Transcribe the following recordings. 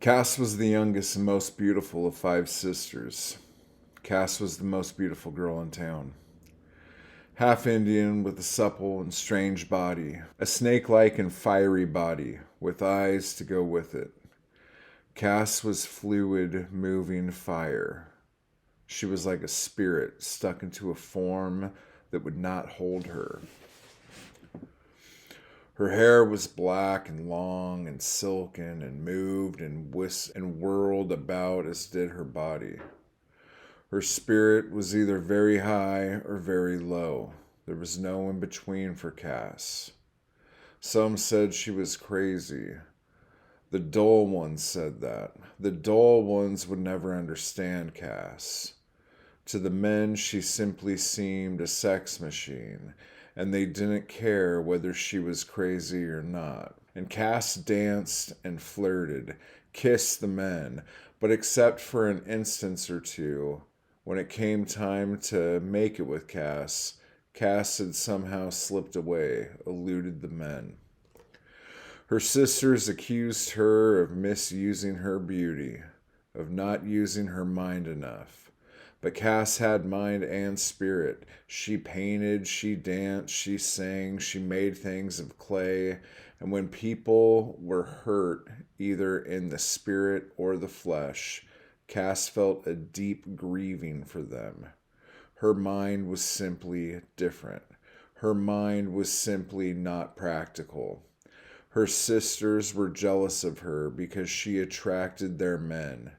Cass was the youngest and most beautiful of 5 sisters. Cass was the most beautiful girl in town. Half Indian with a supple and strange body, a snake like and fiery body, with eyes to go with it. Cass was fluid, moving fire. She was like a spirit stuck into a form that would not hold her. Her hair was black and long and silken and moved and whirled about as did her body. Her spirit was either very high or very low. There was no in between for Cass. Some said she was crazy. The dull ones said that. The dull ones would never understand Cass. To the men, she simply seemed a sex machine, and they didn't care whether she was crazy or not. And Cass danced and flirted, kissed the men, but except for an instance or two, when it came time to make it with Cass, Cass had somehow slipped away, eluded the men. Her sisters accused her of misusing her beauty, of not using her mind enough. But Cass had mind and spirit. She painted, she danced, she sang, she made things of clay. And when people were hurt, either in the spirit or the flesh, Cass felt a deep grieving for them. Her mind was simply different. Her mind was simply not practical. Her sisters were jealous of her because she attracted their men.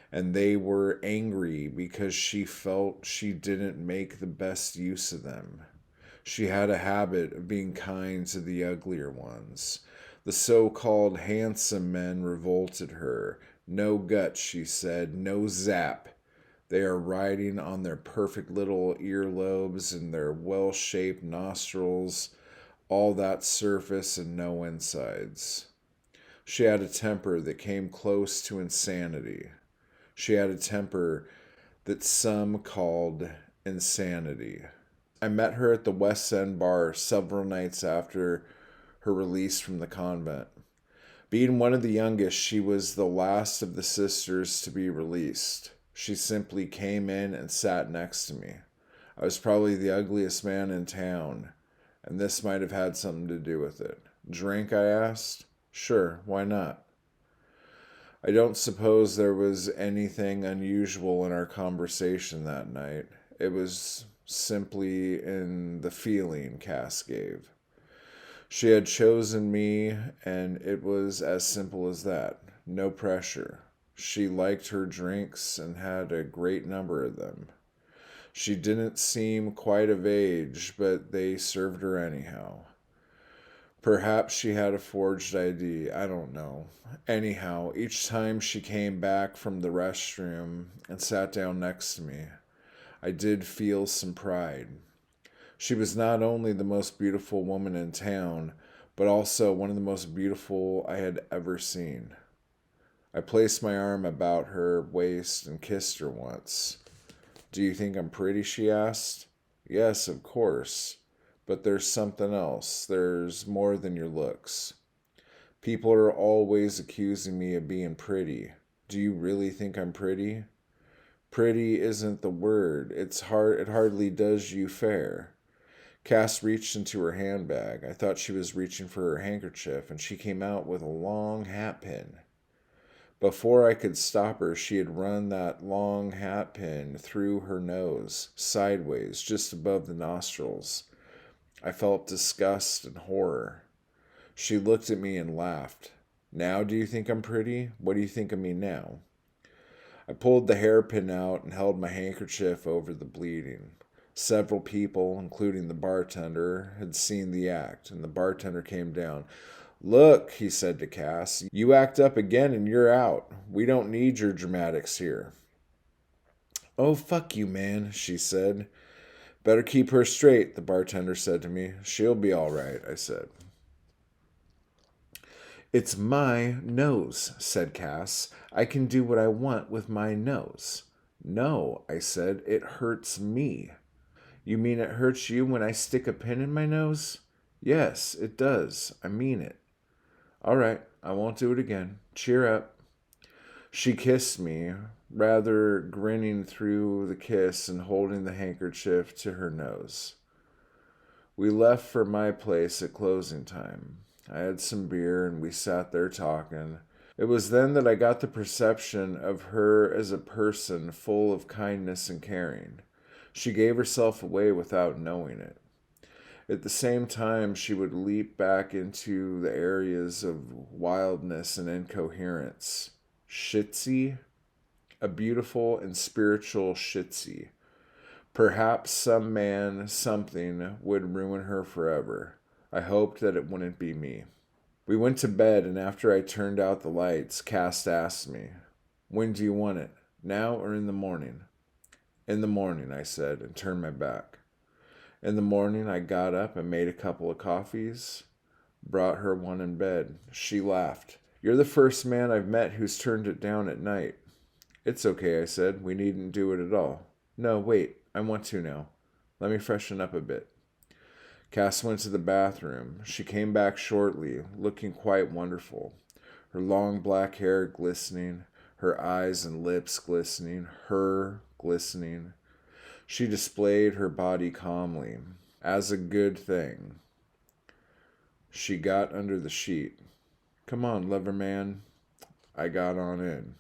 And they were angry because she felt she didn't make the best use of them. She had a habit of being kind to the uglier ones. The so-called handsome men revolted her. No guts, she said, no zap. They are riding on their perfect little earlobes and their well-shaped nostrils, all that surface and no insides. She had a temper that came close to insanity. She had a temper that some called insanity. I met her at the West End bar several nights after her release from the convent. Being one of the youngest, she was the last of the sisters to be released. She simply came in and sat next to me. I was probably the ugliest man in town, and this might have had something to do with it. Drink, I asked. Sure, why not? I don't suppose there was anything unusual in our conversation that night. It was simply in the feeling Cass gave. She had chosen me, and it was as simple as that. No pressure. She liked her drinks and had a great number of them. She didn't seem quite of age, but they served her anyhow. Perhaps she had a forged ID. I don't know. Anyhow, each time she came back from the restroom and sat down next to me, I did feel some pride. She was not only the most beautiful woman in town, but also one of the most beautiful I had ever seen. I placed my arm about her waist and kissed her once. Do you think I'm pretty? She asked. Yes, of course. But there's something else. There's more than your looks. People are always accusing me of being pretty. Do you really think I'm pretty? Pretty isn't the word. It hardly does you fair. Cass reached into her handbag. I thought she was reaching for her handkerchief, and she came out with a long hat pin. Before I could stop her, she had run that long hat pin through her nose, sideways, just above the nostrils. I felt disgust and horror. She looked at me and laughed. Now do you think I'm pretty? What do you think of me now? I pulled the hairpin out and held my handkerchief over the bleeding. Several people, including the bartender, had seen the act, and the bartender came down. Look, he said to Cass, you act up again and you're out. We don't need your dramatics here. Oh, fuck you, man, she said. Better keep her straight, the bartender said to me. She'll be all right, I said. It's my nose, said Cass. I can do what I want with my nose. No, I said, it hurts me. You mean it hurts you when I stick a pin in my nose? Yes, it does. I mean it. All right, I won't do it again. Cheer up. She kissed me, rather grinning through the kiss and holding the handkerchief to her nose. We left for my place at closing time. I had some beer and we sat there talking. It was then that I got the perception of her as a person full of kindness and caring. She gave herself away without knowing it. At the same time, she would leap back into the areas of wildness and incoherence. Shitsy? A beautiful and spiritual shitsy. Perhaps some man, something, would ruin her forever. I hoped that it wouldn't be me. We went to bed, and after I turned out the lights, Cass asked me, "When do you want it? Now or in the morning?" "In the morning," I said, and turned my back. In the morning, I got up and made a couple of coffees, brought her one in bed. She laughed. "You're the first man I've met who's turned it down at night." "It's okay," I said. "We needn't do it at all." "No, wait. I want to now. Let me freshen up a bit." Cass went to the bathroom. She came back shortly, looking quite wonderful. Her long black hair glistening, her eyes and lips glistening, her glistening. She displayed her body calmly, as a good thing. She got under the sheet. "Come on, lover man." I got on in.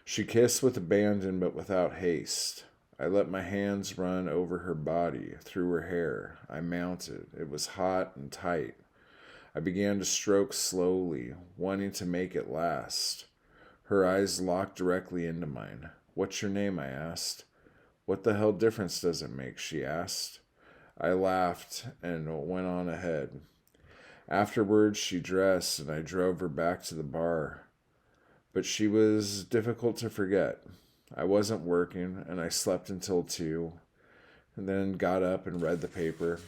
She kissed with abandon but without haste. I let my hands run over her body, through her hair. I mounted. It was hot and tight. I began to stroke slowly, wanting to make it last. Her eyes locked directly into mine. "What's your name?" I asked. "What the hell difference does it make?" she asked. I laughed and went on ahead. Afterwards, she dressed and I drove her back to the bar. But she was difficult to forget. I wasn't working, and I slept until 2, and then got up and read the paper.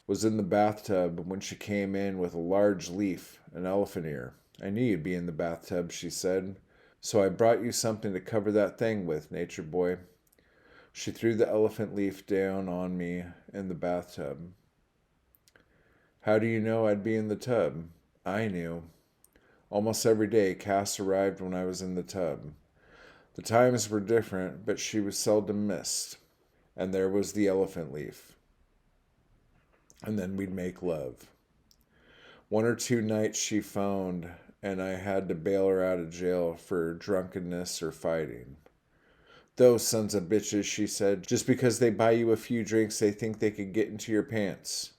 Was in the bathtub when she came in with a large leaf, an elephant ear. "I knew you'd be in the bathtub," she said. "So I brought you something to cover that thing with, nature boy." She threw the elephant leaf down on me in the bathtub. "How do you know I'd be in the tub?" I knew. Almost every day, Cass arrived when I was in the tub. The times were different, but she was seldom missed. And there was the elephant leaf. And then we'd make love. 1 or 2 nights she phoned, and I had to bail her out of jail for drunkenness or fighting. "Those sons of bitches," she said, "just because they buy you a few drinks, they think they could get into your pants.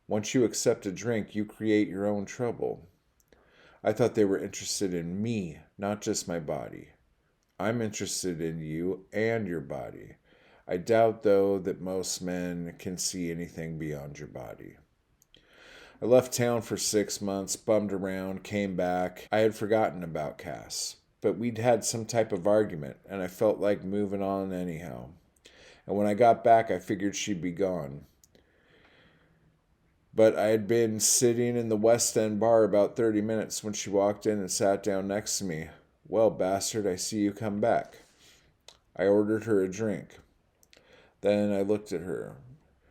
Once you accept a drink, you create your own trouble." I thought they were interested in me, not just my body. I'm interested in you and your body. I doubt, though, that most men can see anything beyond your body. I left town for 6 months, bummed around, came back. I had forgotten about Cass, but we'd had some type of argument, and I felt like moving on anyhow. And when I got back, I figured she'd be gone. But I had been sitting in the West End bar about 30 minutes when she walked in and sat down next to me. "Well, bastard, I see you come back." I ordered her a drink. Then I looked at her.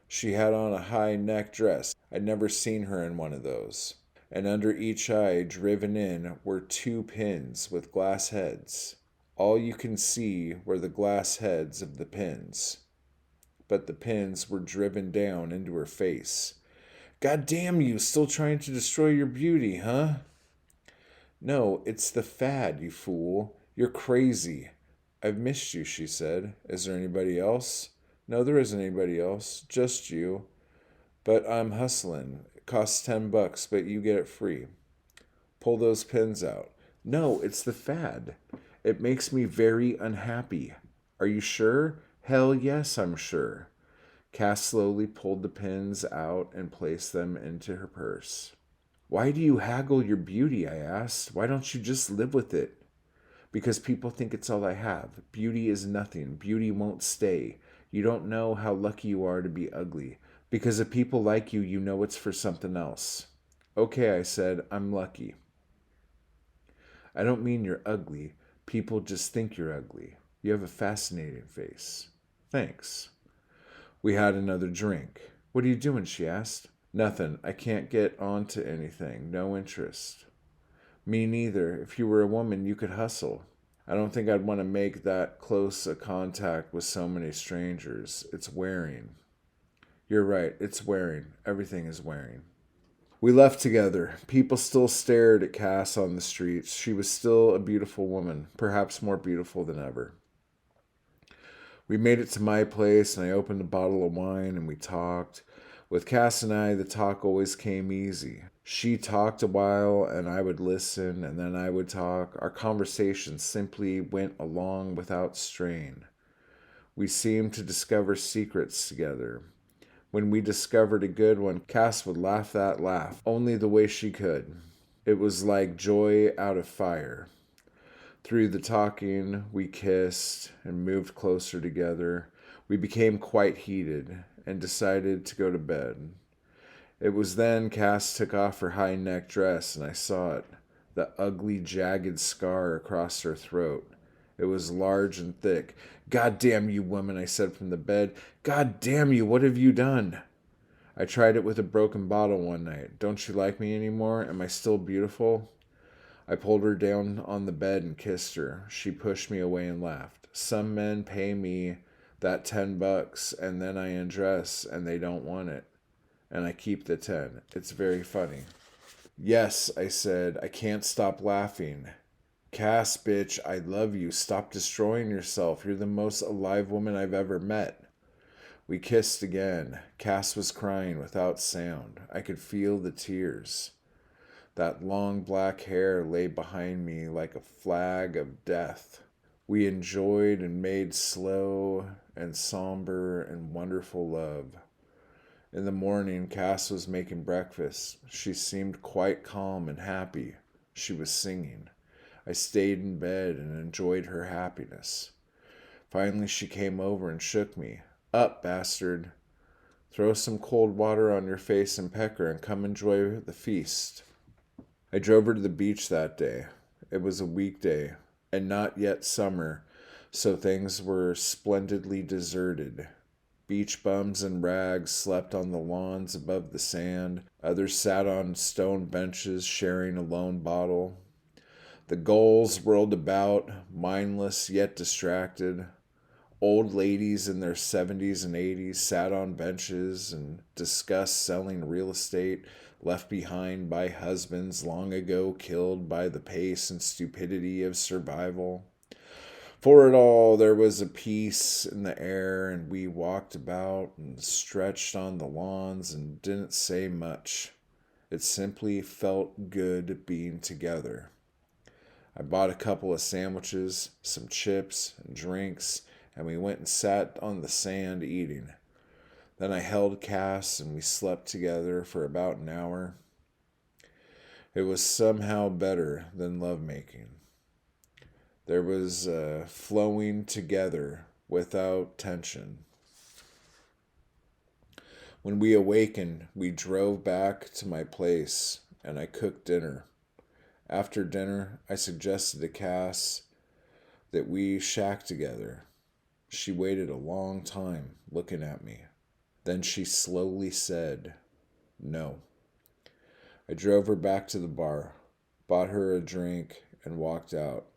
She had on a high neck dress. I'd never seen her in one of those. And under each eye, driven in, were 2 pins with glass heads. All you can see were the glass heads of the pins. But the pins were driven down into her face. "God damn you, still trying to destroy your beauty, huh?" "No, it's the fad, you fool. You're crazy." "I've missed you," she said. "Is there anybody else?" "No, there isn't anybody else. Just you. But I'm hustling. It costs $10, but you get it free." "Pull those pins out." "No, it's the fad. It makes me very unhappy." "Are you sure?" "Hell yes, I'm sure." Cass slowly pulled the pins out and placed them into her purse. "Why do you haggle your beauty?" I asked. "Why don't you just live with it?" "Because people think it's all I have. Beauty is nothing. Beauty won't stay. You don't know how lucky you are to be ugly. Because if people like you, you know it's for something else." "Okay," I said, "I'm lucky." "I don't mean you're ugly. People just think you're ugly. You have a fascinating face." "Thanks." We had another drink. "What are you doing?" she asked. "Nothing. I can't get on to anything. No interest." Me neither. If you were a woman, you could hustle. I don't think I'd want to make that close a contact with so many strangers. It's wearing. You're right, it's wearing. Everything is wearing. We left together. People still stared at Cass on the streets. She was still a beautiful woman, perhaps more beautiful than ever. We made it to my place, and I opened a bottle of wine, and we talked. With Cass and I, the talk always came easy. She talked a while, and I would listen, and then I would talk. Our conversation simply went along without strain. We seemed to discover secrets together. When we discovered a good one, Cass would laugh that laugh, only the way she could. It was like joy out of fire. Through the talking, we kissed and moved closer together. We became quite heated and decided to go to bed. It was then Cass took off her high-neck dress, and I saw it, the ugly, jagged scar across her throat. It was large and thick. "God damn you, woman," I said from the bed. "God damn you, what have you done?" I tried it with a broken bottle one night. Don't you like me anymore? Am I still beautiful? I pulled her down on the bed and kissed her. She pushed me away and laughed. Some men pay me that $10 and then I undress and they don't want it. And I keep the 10. It's very funny. Yes, I said. I can't stop laughing. Cass, bitch, I love you. Stop destroying yourself. You're the most alive woman I've ever met. We kissed again. Cass was crying without sound. I could feel the tears. That long black hair lay behind me like a flag of death. We enjoyed and made slow and somber and wonderful love. In the morning, Cass was making breakfast. She seemed quite calm and happy. She was singing. I stayed in bed and enjoyed her happiness. Finally, she came over and shook me. "Up, bastard. Throw some cold water on your face and pecker and come enjoy the feast." I drove her to the beach that day. It was a weekday and not yet summer, so things were splendidly deserted. Beach bums and rags slept on the lawns above the sand. Others sat on stone benches sharing a lone bottle. The gulls whirled about, mindless yet distracted. Old ladies in their 70s and 80s sat on benches and discussed selling real estate left behind by husbands long ago killed by the pace and stupidity of survival. For it all, there was a peace in the air, and we walked about and stretched on the lawns and didn't say much. It simply felt good being together. I bought a couple of sandwiches, some chips, and drinks, and we went and sat on the sand eating. Then I held Cass and we slept together for about an hour. It was somehow better than lovemaking. There was flowing together without tension. When we awakened, we drove back to my place and I cooked dinner. After dinner, I suggested to Cass that we shack together. She waited a long time looking at me. Then she slowly said, "No." I drove her back to the bar, bought her a drink, and walked out.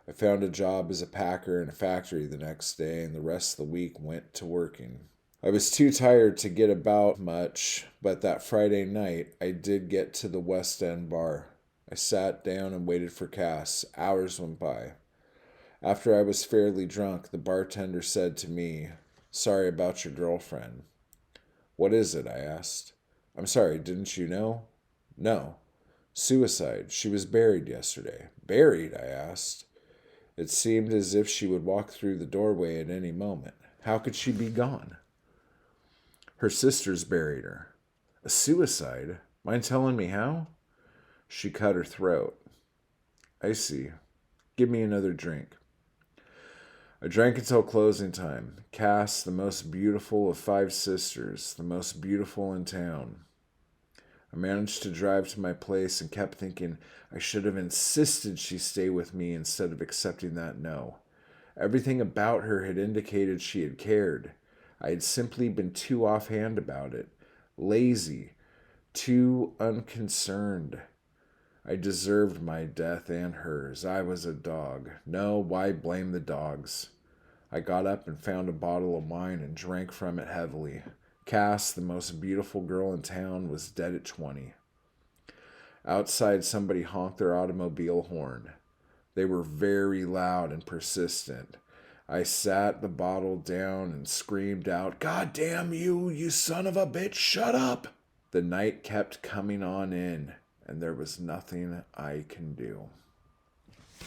I found a job as a packer in a factory the next day, and the rest of the week went to working. I was too tired to get about much, but that Friday night I did get to the West End bar. I sat down and waited for Cass. Hours went by. After I was fairly drunk, the bartender said to me, "Sorry about your girlfriend." "What is it?" I asked. "I'm sorry, didn't you know?" "No." "Suicide. She was buried yesterday." "Buried?" I asked. It seemed as if she would walk through the doorway at any moment. How could she be gone? "Her sisters buried her." "A suicide? Mind telling me how?" "She cut her throat." "I see. Give me another drink." I drank until closing time. Cass, the most beautiful of 5 sisters, the most beautiful in town. I managed to drive to my place and kept thinking I should have insisted she stay with me instead of accepting that no. Everything about her had indicated she had cared. I had simply been too offhand about it, lazy, too unconcerned. I deserved my death and hers. I was a dog. No, why blame the dogs? I got up and found a bottle of wine and drank from it heavily. Cass, the most beautiful girl in town, was dead at 20. Outside, somebody honked their automobile horn. They were very loud and persistent. I sat the bottle down and screamed out, "God damn you, you son of a bitch, shut up!" The night kept coming on in, and there was nothing I can do.